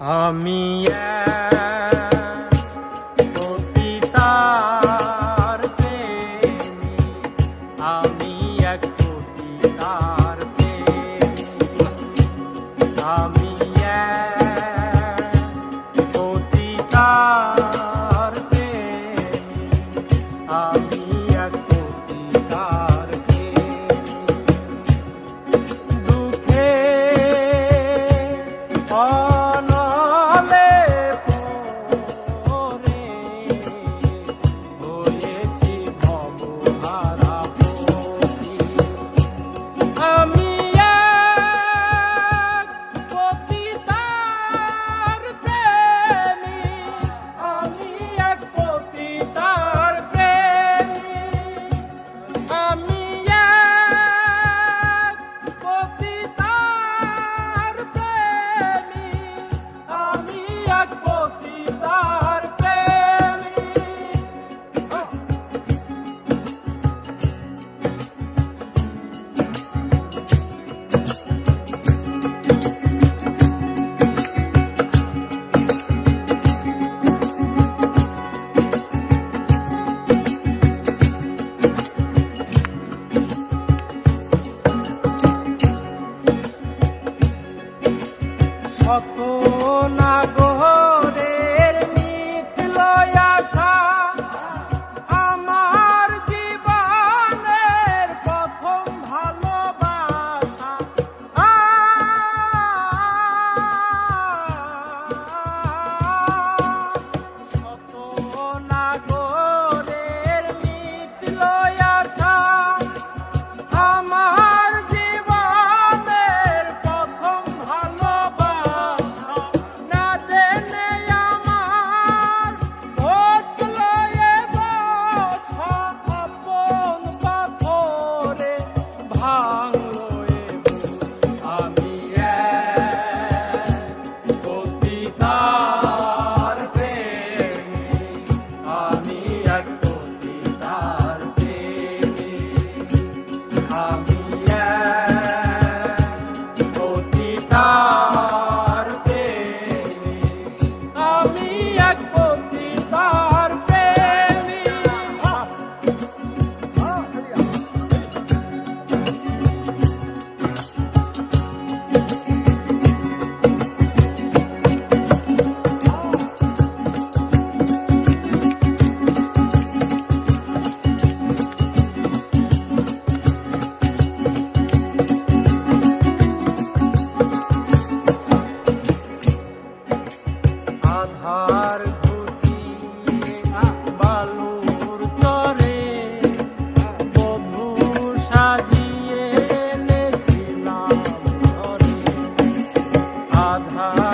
আমি পতিতার প্রেমী, আমি এক পতিতার প্রেমী, আমি পতিতার প্রেমী, আমি এক পতিতার প্রেমী। দুঃখে কত নাগরের মিটল আশা, আমার জীবনের প্রথম ভালোবাসা। কত নাগরের মিটল আশা, আমার জীবনের প্রথম ভালোবাসা। না জেনে আমার বদল এ দশা, আপন পাথরে ভাঙলো এ বুক। আমি পতিতার প্রেমী, আমি এক পতিতার প্রেমী, আমি পতিতার প্রেমী, আমি এক পতিতার প্রেমী। আধার ঘুচিয়ে বালুর চরে বধূ সাজিয়ে এনেছিলাম ঘরে। আধার